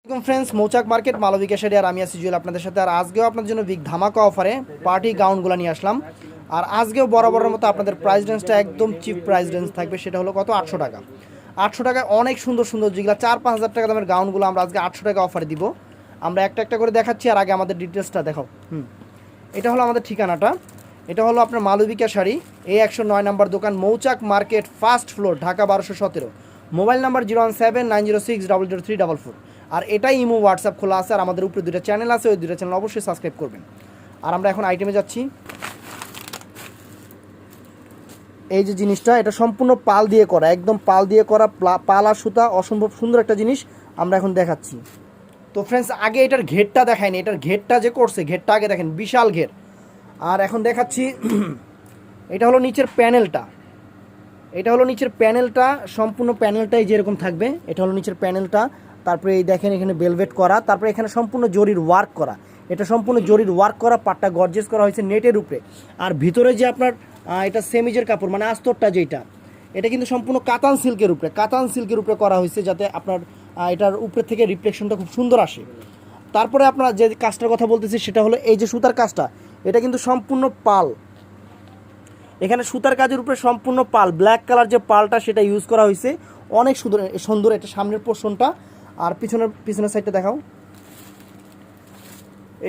Friends মৌচাক market Malavika sari আর আমি আছি জুয়েল আপনাদের সাথে। আর আজকেও আপনাদের জন্য বিগ ধামাকা অফারে পার্টি গাউনগুলো নিয়ে আসলাম। আর আজকেও বরাবরের মতো আপনাদের প্রাইস রেঞ্জটা একদম চিপ প্রাইস রেঞ্জ থাকবে। সেটা হলো কত? 800 টাকা। 800 টাকায় অনেক সুন্দর সুন্দর যেগুলো 4-5 হাজার টাকা দামের গাউনগুলো আমরা আজকে 800 টাকা অফারে দিব। আমরা একটা একটা করে দেখাচ্ছি। আর আগে আমাদের ডিটেলসটা দেখাও। এটা হলো আমাদের ঠিকানাটা। এটা হলো আপনার মালবিকা শাড়ি, A109 নাম্বার দোকান, মৌচাক market, first floor, Dhaka 1217। Mobile number 01790600344। আর এটাই ইমো হোয়াটসঅ্যাপ খোলা আছে। আর আমাদের উপরে দুটো চ্যানেল আছে, ওই দুটো চ্যানেল অবশ্যই সাবস্ক্রাইব করবেন। আর আমরা এখন আইটেমে যাচ্ছি। এই যে জিনিসটা, এটা সম্পূর্ণ পাল দিয়ে করা, একদম পাল দিয়ে করা, পাল আর সুতা, অসম্ভব সুন্দর একটা জিনিস আমরা এখন দেখাচ্ছি। তো ফ্রেন্ডস, আগে এটার ঘেরটা দেখায়নি। এটার ঘেরটা যে করছে, ঘেরটা আগে দেখেন, বিশাল ঘের। আর এখন দেখাচ্ছি এটা হলো নিচের প্যানেলটা। এটা হলো নিচের প্যানেলটা, সম্পূর্ণ প্যানেলটাই যেরকম থাকবে। এটা হলো নিচের প্যানেলটা। তারপরে এই দেখেন এখানে বেলভেট করা, তারপরে এখানে সম্পূর্ণ জরির ওয়ার্ক করা। এটা সম্পূর্ণ জরির ওয়ার্ক করা, পাটটা গর্জেস করা হয়েছে নেটের উপরে। আর ভিতরে যে আপনার এটা সেমিজের কাপড়, মানে আস্তরটা যেটা, এটা কিন্তু সম্পূর্ণ কাতান সিল্কের উপরে, কাতান সিল্কের উপরে করা হয়েছে, যাতে আপনার এটার উপরে থেকে রিফ্লেকশনটা খুব সুন্দর আসে। তারপরে আপনার যে কাজটার কথা বলতেছি সেটা হলো এই যে সুতার কাজটা, এটা কিন্তু সম্পূর্ণ পাল। এখানে সুতার কাজের উপরে সম্পূর্ণ পাল, ব্ল্যাক কালার যে পালটা সেটা ইউজ করা হয়েছে। অনেক সুন্দর সুন্দর এটা সামনের পোর্শনটা। আর পিছনের সাইডটা দেখাও।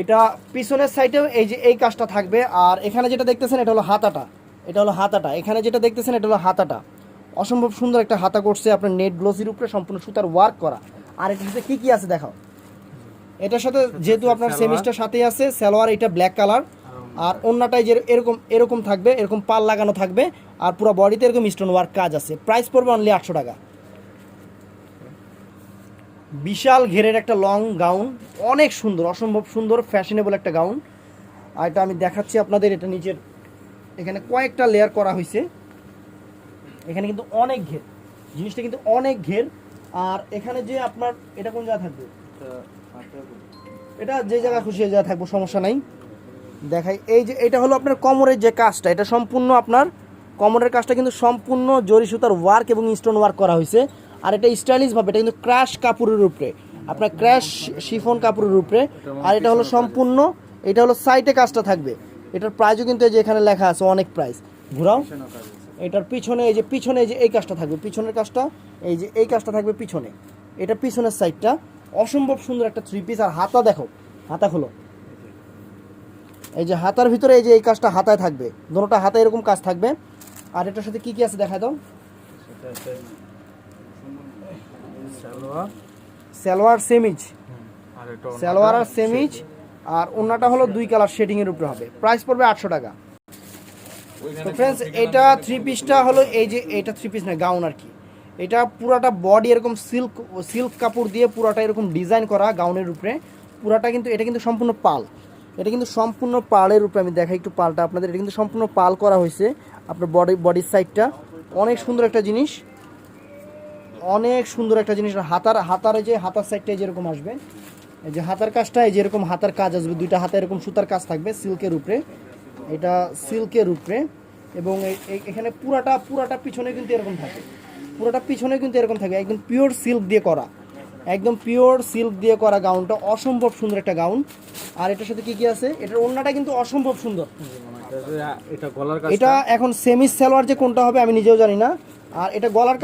এটা পিছনের সাইডেও এই যে এই কাজটা থাকবে। আর এখানে যেটা দেখতেছেন এটা হলো হাতাটা, এটা হলো হাতাটা। এখানে যেটা দেখতেছেন এটা হলো হাতাটা। অসম্ভব সুন্দর একটা হাতা করছে আপনার নেট গ্লোসির উপরে, সম্পূর্ণ সুতার ওয়ার্ক করা। আর এটার সাথে কী কী আছে দেখাও। এটার সাথে যেহেতু আপনার সেমিস্টার সাথেই আছে, সালোয়ার এটা ব্ল্যাক কালার। আর অন্যটাই যে এরকম এরকম থাকবে, এরকম পাল লাগানো থাকবে। আর পুরো বডিতে এরকম স্টোন ওয়ার্ক কাজ আছে। প্রাইস পড়বে অনলি 800 টাকা। বিশাল ঘেরের একটা লং গাউন, অনেক সুন্দর, অসম্ভব সুন্দর, ফ্যাশনেবল একটা গাউন। আর এটা আমি দেখাচ্ছি আপনাদের। এটা নিচের এখানে কয়েকটা লেয়ার করা হয়েছে। এখানে কিন্তু অনেক ঘের, জিনিসটা কিন্তু অনেক ঘের। আর এখানে যে আপনার এটা কোন জায়গা থাকবে, এটা যে জায়গা খুশি সেই জায়গা থাকবো, সমস্যা নাই। দেখাই, এই যে এটা হলো আপনার কোমরের যে কাজটা, এটা সম্পূর্ণ আপনার কোমরের কাজটা কিন্তু সম্পূর্ণ জরি সুতার ওয়ার্ক এবং স্টোন ওয়ার্ক করা হয়েছে। আর এটা স্টাইলিশভাবে, এটা কিন্তু ক্র্যাশ কাপড়ের উপরে, আপনার ক্র্যাশ শিফন কাপড়ের উপরে। আর এটা হলো সম্পূর্ণ, এটা হলো সাইডে কাজটা থাকবে। এটার প্রাইসও কিন্তু এই যে এখানে লেখা আছে, অনেক প্রাইস। ঘুরাও। এটার পিছনে এই যে পিছনে এই যে এই কাজটা থাকবে, পিছনের কাজটা এই যে এই কাজটা থাকবে পিছনে। এটা পিছনের সাইডটা অসম্ভব সুন্দর একটা থ্রি পিস। আর হাতা দেখো, হাতা খোলো। এই যে হাতার ভিতরে এই যে এই কাজটা হাতায় থাকবে, দুটোটা হাতায় এরকম কাজ থাকবে। আর এটার সাথে কি কি আছে দেখা দাও। সালোয়ার সেমিজ, সালোয়ার আর সেমিজ। আর ওন্নাটা হলো 2 কালার শেডিং এর উপরে হবে। প্রাইস পড়বে 800 টাকা। তো ফ্রেন্ডস, এটা থ্রি পিসটা হলো এই যে এটা থ্রি পিস না, গাউন আর কি। এটা পুরাটা বডি এরকম সিল্ক কাপড় দিয়ে পুরাটা এরকম ডিজাইন করা গাউনের উপরে। পুরাটা কিন্তু এটা কিন্তু সম্পূর্ণ পাল, এটা কিন্তু সম্পূর্ণ পালের উপরে। আমি দেখাই একটু পালটা আপনাদের। এটা কিন্তু সম্পূর্ণ পাল করা হয়েছে আপনার বডির সাইডটা। অনেক সুন্দর একটা জিনিস, অনেক সুন্দর একটা জিনিস। হাতার যে হাতার সাইডটা যেরকম আসবে, এই যে হাতার কাজটা এই যে এরকম হাতার কাজ আসবে, দুইটা হাতে এরকম সুতার কাজ থাকবে সিল্কের উপরে। এটা সিল্কের উপরে। এবং এখানে পুরাটা পিছনে কিন্তু এরকম থাকে, পুরোটা পিছনে কিন্তু এরকম থাকে। একদম পিওর সিল্ক দিয়ে করা, একদম পিওর সিল্ক দিয়ে করা গাউনটা অসম্ভব সুন্দর একটা গাউন। আর এটার সাথে কি কি আছে, এটার ওড়নাটা কিন্তু অসম্ভব সুন্দর। এটা এখন সেমিস সালোয়ার যে কোনটা হবে আমি নিজেও জানি না। আর এটা গলার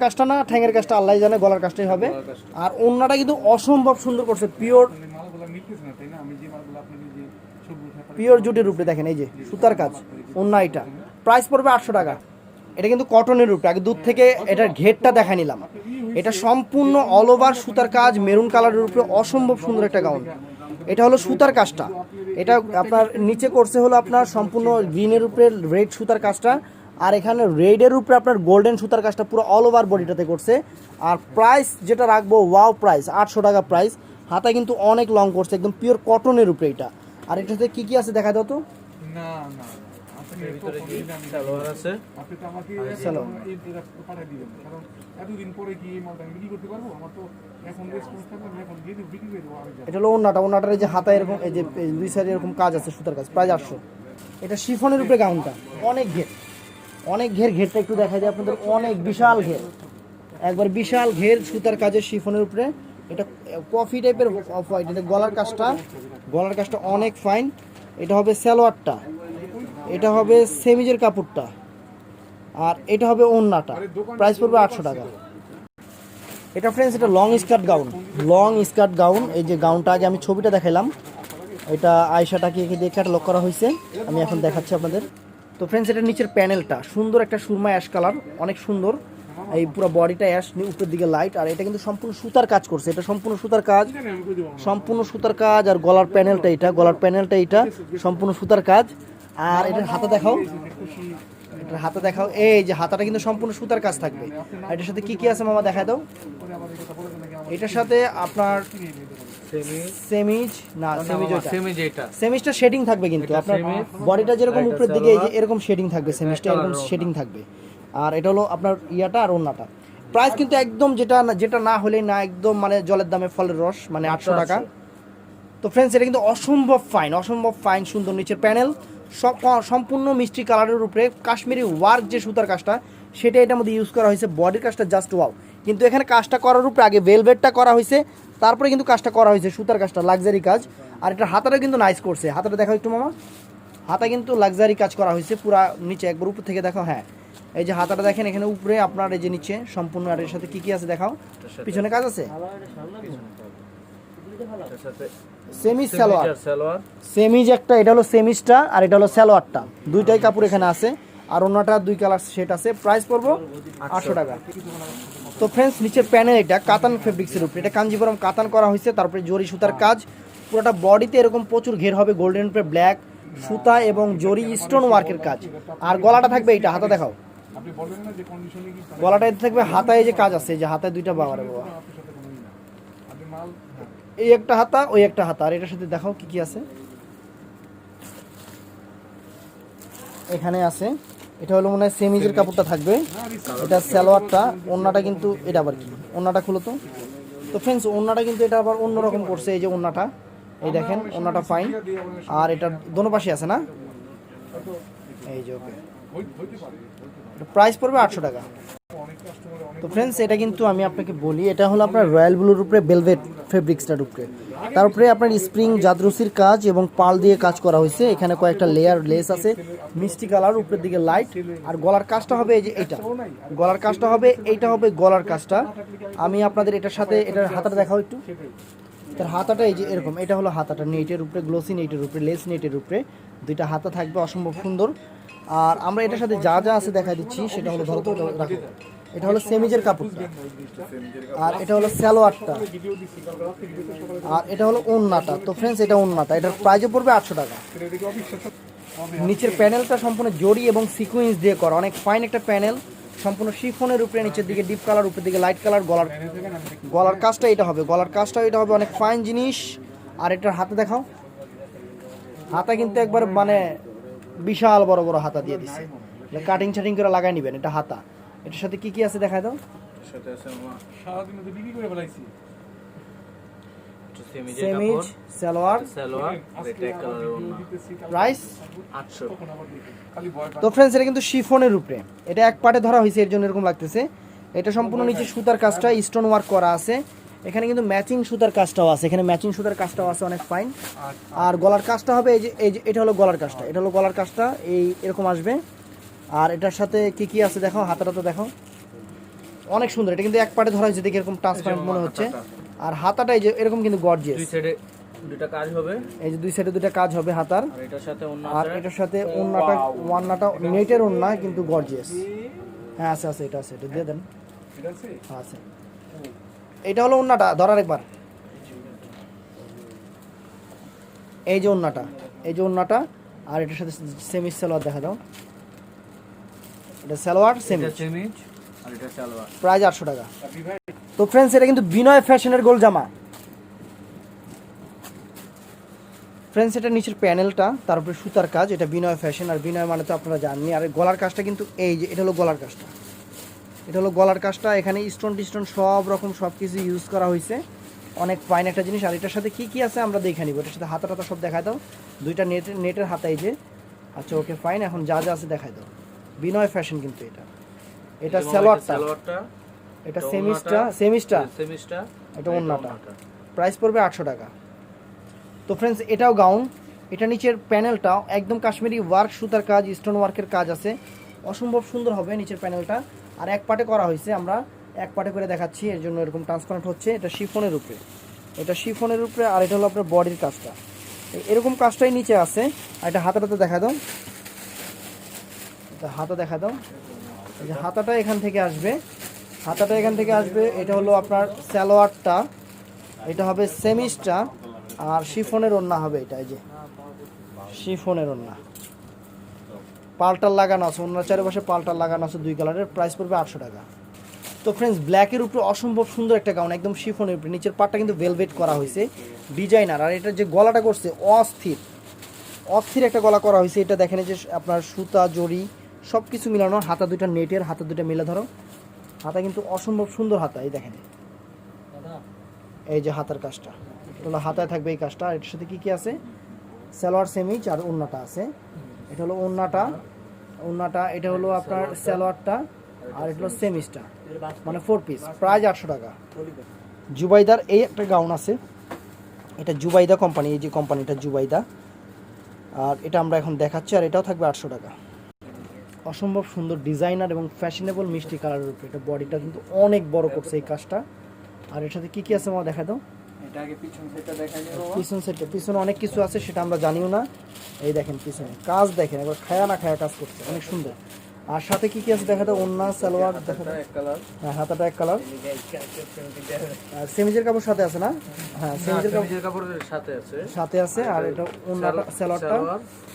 কাজটা না ঠ্যাঙের কাজটা আল্লাহ জানে, গলার কাজটাই হবে। আর ওড়নাটা কিন্তু অসম্ভব সুন্দর করছে, পিওর জুটের উপরে। দেখেন এই যে সুতার কাজ, ওড়না। এটা প্রাইস পড়বে 800 টাকা। এটা কিন্তু কটনের উপরে। আগে দূর থেকে এটার ঘেরটা দেখা নিলাম। এটা সম্পূর্ণ অল ওভার সুতার কাজ, মেরুন কালারের উপরে, অসম্ভব সুন্দর একটা গাউন। এটা হলো সুতার কাজটা, এটা আপনার নিচে করছে হলো আপনার সম্পূর্ণ গ্রিনের উপরে রেড সুতার কাজটা। আর এখানে রেডের উপরে আপনার গোল্ডেন সুতার কাজটা পুরো অল ওভার বডিটাতে করছে। আর প্রাইস যেটা রাখবো, ওয়াও প্রাইস, 800 টাকা প্রাইস। হাতা কিন্তু অনেক লং করছে, একদম পিওর কটনের উপরে এটা। আর এটাতে কি কি আছে দেখা দাও তো। এটা হলো ওন্নাটার এই যে হাতা এরকম, এই যে দুই সাইডে এরকম কাজ আছে সুতার কাজ। প্রাইস 800। এটা শিফনের উপরে গাউনটা, অনেক ঘের। ঘেরটা একটু দেখা যায় আপনাদের, অনেক বিশাল ঘের, একবার বিশাল ঘের সুতার কাজের শিফনের উপরে। এটা কফি টাইপের অফ হোয়াইট, এটা গলার কাজটা অনেক ফাইন। এটা হবে সালোয়ারটা, এটা হবে সেমিজের কাপড়টা, আর এটা হবে ওড়নাটা। প্রাইস পড়বে 800 টাকা। এটা ফ্রেন্ডস এটা লং স্কার্ট গাউন। এই যে গাউনটা আগে আমি ছবিটা দেখালাম, এটা আয়শাটাকে দিয়ে ক্যাটালগ করা হয়েছে, আমি এখন দেখাচ্ছি আপনাদের। তো ফ্রেন্ডস এটা নিচের প্যানেলটা সুন্দর, একটা সুরমা অ্যাশ কালার, অনেক সুন্দর। এই পুরো বডিটা অ্যাশ, উপরের দিকে লাইট, আর এটা কিন্তু সম্পূর্ণ সুতার কাজ করছে, এটা সম্পূর্ণ সুতার কাজ। আর গলার প্যানেলটা এটা সম্পূর্ণ সুতার কাজ। আর এটার হাতে দেখাও, এই যে হাতাটা কিন্তু সম্পূর্ণ সুতার কাজ থাকবে। আর এটার সাথে কি আছে মামা দেখায় দাও। এটার সাথে আপনার সেমিজটা শেডিং থাকবে, কিন্তু আপনার বডিটা যেরকম উপরের দিকে এই যে এরকম শেডিং থাকবে, সেমিজটা এরকম শেডিং থাকবে। আর এটা হলো আপনার ইয়াটা আর ওন্নাটা। প্রাইস কিন্তু একদম যেটা না হলেই না, একদম মানে জলের দামে ফলের রস, মানে 800 টাকা। তো ফ্রেন্ডস এটা কিন্তু অসম্ভব ফাইন সুন্দর। নিচের প্যানেল সম্পূর্ণ মিষ্টি কালারের উপরে কাশ্মীরি ওয়ার্ক যে সুতার কাজটা, সেটা এটার মধ্যে ইউজ করা হয়েছে। বডির কাজটা জাস্ট ওয়াও। কিন্তু এখানে কাজটা করার উপরে আগে ভেলভেটটা করা হয়েছে, তারপরে কিন্তু কাজটা করা হয়েছে সুতার কাজটা, লাক্সারি কাজ। আর এটা হাতাটা কিন্তু নাইস করছে। হাতাটা দেখো একটু মামা, হাতা কিন্তু লাক্সারি কাজ করা হয়েছে পুরা নিচে, একবার উপর থেকে দেখো। হ্যাঁ, এই যে হাতাটা দেখেন, এখানে উপরে আপনার এই যে নিচে সম্পূর্ণ। আর এর সাথে কি আছে দেখাও, পিছনে কাজ আছে সেমিজ সালোয়ার, সেমিজ একটা, এটা হলো সেমিজটা, আর এটা হলো সালোয়ারটা, দুইটাই কাপড় এখানে আছে। আর অন্যটা 2 কালার সেট আছে। প্রাইস পড়বো 800 টাকা। তো ফ্রেন্ডস নিচের প্যানেল এটা কাতান ফেব্রিক্সের উপরে, এটা কাঞ্জিপুরম কাতান করা হয়েছে, তারপরে জরি সুতার কাজ। পুরোটা বডিতে এরকম প্রচুর ঘের হবে, গোল্ডেন উপরে ব্ল্যাক সুতা এবং জরি স্টোন ওয়ার্কের কাজ। আর গলাটা থাকবে এইটা, হাতা দেখাও, গলাটা থাকবে হাতায় এই যে কাজ আছে, এই যে হাতায় দুইটা বাবারে বাবা, এই একটা হাতা ওই একটা হাতা। আর এটার সাথে দেখাও কি আছে এখানে আছে। এটা হলো মনে হয় সেমিজের কাপড়টা থাকবে, এটা সালোয়ারটা। ওন্নাটা কিন্তু এটা আবার কি, ওন্নাটা খুলো তো। তো ফ্রেন্ডস ওন্নাটা কিন্তু এটা আবার অন্যরকম করছে, এই যে ওন্নাটা, এই দেখেন ওন্নাটা ফাইন। আর এটা দোনো পাশে আছে না, এই যে ওকে। প্রাইস পড়বে 800 টাকা। তো ফ্রেন্ডস এটা কিন্তু আমি আপনাকে বলি, এটা হলো আপনার রয়্যাল ব্লুর উপরে ভেলভেট ফেব্রিক্সটার উপরে, তার উপরে আপনার স্প্রিং জাদরুসির কাজ এবং পাল দিয়ে কাজ করা হয়েছে। এখানে কয়েকটা লেয়ার লেস আছে, মিষ্টি কালার, উপরের দিকে লাইট। আর গলার কাজটা হবে এই যে এইটা, গলার কাজটা হবে এইটা, হবে গলার কাজটা। আমি আপনাদের এটার সাথে এটার হাতাটা দেখাও একটু। তার হাতাটা এই যে এরকম, এটা হলো হাতাটা নেটের উপরে, গ্লোসি নেটের উপরে, লেস নেটের উপরে দুইটা হাতা থাকবে, অসম্ভব সুন্দর। আর আমরা এটার সাথে যা যা আছে দেখা দিচ্ছি, সেটা হলো ধরো তো রাখো। এটা হলো সেমিজের কাপড়টা, আর এটা হলো সালোয়ারটা, আর এটা হলো ওন্নাটা। তো ফ্রেন্ডস এটা ওন্নাটা, এটার প্রাইসও পড়বে 800 টাকা। নিচের প্যানেলটা সম্পূর্ণ জরি এবং সিকোয়েন্স দিয়ে করা, অনেক ফাইন একটা প্যানেল, সম্পূর্ণ শিফনের উপরে, নিচের দিকে ডিপ কালার, উপরের দিকে লাইট কালার। গলার কাজটা এটা হবে, অনেক ফাইন জিনিস। আর এটার হাতে দেখাও, হাতা কিন্তু একবার মানে বিশাল বড় বড় হাতা দিয়ে দিছে, কাটিং ছাটিং করে লাগাই নিবেন। এটা হাতা, এটার সাথে কি আছে দেখায় দাও। সেমিজ সালোয়ার, প্রাইস 800। তো ফ্রেন্ডস এটা কিন্তু শিফনের উপরে, এটা এক পাটে ধরা হয়েছে, এর জন্য এরকম লাগতেছে। এটা সম্পূর্ণ নিচে সুতার কাজটা স্টোন ওয়ার্ক করা আছে, এখানে কিন্তু ম্যাচিং সুতার কাজটাও আছে, অনেক ফাইন। আর গলার কাজটা হবে এই যে এটা হলো গলার কাজটা, এই এরকম আসবে। আর এটার সাথে কি আছে দেখো, হাতাটা তো দেখো অনেক সুন্দর। এটা কিন্তু এক পাটে ধরা হয়েছে, দেখে এরকম ট্রান্সপারেন্ট মনে হচ্ছে। আর হাতাটা এই যে এরকম কিন্তু গর্জিয়াস, দুই সাইডে দুটো কাজ হবে, এই যে দুই সাইডে দুটো কাজ হবে হাতার। আর এটার সাথে ওন্নাটা নেটের ওন্না, কিন্তু গর্জিয়াস। হ্যাঁ আছে, এটা আছে, এটা দিয়ে দেন। আছে, এটা হলো ওন্নাটা, ধরার একবার। এই যে ওন্নাটা, আর এটার সাথে সেমিজ সালোয়ার দেখা দাও। এটা সালোয়ার সেমিজ, আর এটা সালোয়ার, প্রাইস 800 টাকা। তো ফ্রেন্ডস এটা কিন্তু বিনয় ফ্যাশনের গোল জামা। ফ্রেন্ডস এটা নিচের প্যানেলটা, তার উপরে সুতার কাজ, এটা বিনয় ফ্যাশন। আর বিনয় মানে তো আপনারা জানেন। আর গলার কাজটা কিন্তু এই যে এটা হলো গলার কাজটা, এখানে স্টোন সব রকম সব কিছু ইউজ করা হয়েছে, অনেক ফাইন একটা জিনিস। আর এটার সাথে কি আছে আমরা দেখে নিব। এটার সাথে হাতা সব দেখায় দাও, দুইটা নেটের হাতা এই যে। আচ্ছা ওকে ফাইন, এখন যা আছে দেখায় দাও। বিনয় ফ্যাশন কিন্তু এটা সালোয়ারটা, এটা সেমিজটা, এটা ওন্নাটা, প্রাইস পড়বে 800 টাকা। তো ফ্রেন্ডস এটাও গাউন, এটা নিচের প্যানেলটা একদম কাশ্মীরি ওয়ার্ক সুতার কাজ, স্টোন ওয়ার্কের কাজ আছে, অসম্ভব সুন্দর হবে নিচের প্যানেলটা। আর এক পাটে করা হয়েছে, আমরা এক পাটে করে দেখাচ্ছি, এর জন্য এরকম ট্রান্সপারেন্ট হচ্ছে। এটা শিফনের উপরে, এটা শিফনের উপরে, আর এটা হলো আপনার বডির কাজটা, এরকম কাজটাই নিচে আছে। আর এটা হাতাটাতে দেখা দাও, এটা হাতা দেখা দাও, এই যে হাতাটা এখান থেকে আসবে, হাতাটা এখান থেকে আসবে। এটা হলো আপনার সালোয়ারটা, এটা হবে সেমিসটা, আর শিফনের ওড়না হবে এটা, এই যে শিফনের ওড়না, পাল্টার লাগানো আছে, ওড়নার চারপাশে পাল্টার লাগানো আছে 2 কালারের, প্রাইস পড়বে 800 টাকা। তো ফ্রেন্ডস ব্ল্যাকের উপরে অসম্ভব সুন্দর একটা গাউন, একদম শিফনের উপরে, নিচের পাটটা কিন্তু ভেলভেট করা হয়েছে ডিজাইনার। আর এটার যে গলাটা করছে অস্থির, অস্থির একটা গলা করা হয়েছে। এটা দেখেন যে আপনার সুতা জড়ি সব কিছু মিলানো, হাতা দুটা নেটের, হাতা দুটা মিলে ধরো, হাতা কিন্তু অসম্ভব সুন্দর হাতা। এই দেখেন, এই যে হাতার কাজটা, এটা হলো হাতায় থাকবে এই কাজটা। আর এটার সাথে কি কি আছে, সালোয়ার সেমিজ আর ওন্নাটা আছে। এটা হলো ওন্নাটা, ওন্নাটা এটা হলো আপনার সালোয়ারটা, আর এটা হলো সেমিজটা, মানে 4 পিস, প্রাইস 800 টাকা। জুবাইদার এই একটা গাউন আছে, এটা জুবাইদা কোম্পানি, এই যে কোম্পানিটা জুবাইদা, আর এটা আমরা এখন দেখাচ্ছি। আর এটাও থাকবে 800 টাকা। অসম্ভব সুন্দর ডিজাইনার এবং ফ্যাশনেবল মিষ্টি কালারের উপরে, এটা বডিটা কিন্তু অনেক বড় করছে এই কাজটা। আর এর সাথে কি কি আছে আমার দেখা দাও, এটা আগে পিছন সাইডটা দেখাই নিব। পিছন সাইডে, পিছনে অনেক কিছু আছে সেটা আমরা জানিও না। এই দেখেন পিছনে কাজ দেখেন, একবার খায়া না খায়া কাজ করছে, অনেক সুন্দর। আর সাথে কি কি আছে দেখা দাও, ওন্না সালোয়ার দেখা দাও, এক কালার, হ্যাঁ হাতাটা এক কালার, আর সেমিজের কাপড় সাথে আছে না, হ্যাঁ সেমিজের কাপড় সেমিজের কাপড়ের সাথে আছে, সাথে আছে। আর এটা ওন্নাটা, সালোয়ারটা,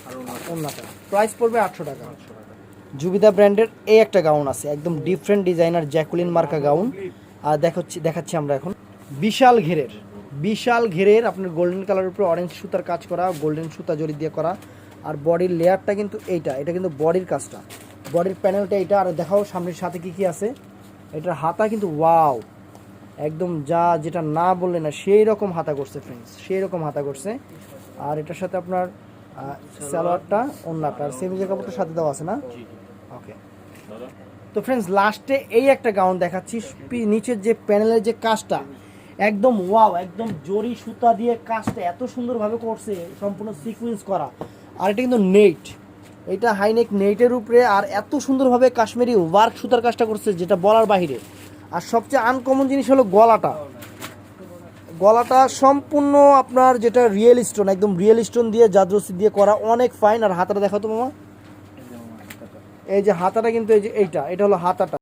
আর ওন্নাটা, প্রাইস পড়বে 800 টাকা। জুবিদা ব্র্যান্ডের এই একটা গাউন আছে, একদম ডিফারেন্ট ডিজাইনার জ্যাকুলিন মার্কা গাউন। আর দেখাচ্ছি আমরা এখন, বিশাল ঘেরের, বিশাল ঘেরের আপনার গোল্ডেন কালারের উপরে অরেঞ্জ সুতার কাজ করা, গোল্ডেন সুতা জড়ি দিয়ে করা। আর বডির লেয়ারটা কিন্তু এইটা, এটা কিন্তু বডির কাজটা, বডির প্যানেলটা এইটা। আর দেখাও সামনের সাথে কি কি আছে, এটার হাতা কিন্তু ওয়াও, একদম যা যেটা না বললে না সেই রকম হাতা করছে ফ্রেন্ডস, সেই রকম হাতা করছে। আর এটার সাথে আপনার সালোয়ারটা, ওন্নাটা, আর সেমিজের কাপড়টা সাথে দেওয়া আছে না, ওকে। তো ফ্রেন্ডস লাস্টে এই একটা গাউন দেখাচ্ছি, নিচের যে প্যানেলের যে কাজটা একদম ওয়াও, একদম জরি সুতা দিয়ে কাজটা এত সুন্দরভাবে করছে, সম্পূর্ণ সিকোয়েন্স করা। আর এটা কিন্তু নেট, এটা হাইনেক নেটের উপরে, আর এত সুন্দরভাবে কাশ্মীরি ওয়ার্ক সুতার কাজটা করছে যেটা বলার বাহিরে। আর সবচেয়ে আনকমন জিনিস হলো গলাটা, গলাটা সম্পূর্ণ আপনার যেটা রিয়েল স্টোন, একদম রিয়েল স্টোন দিয়ে জাদরসি দিয়ে করা, অনেক ফাইন। আর হাতাটা দেখো তো মামা, এই যে হাতাটা কিন্তু এই যে এটা হলো হাতাটা।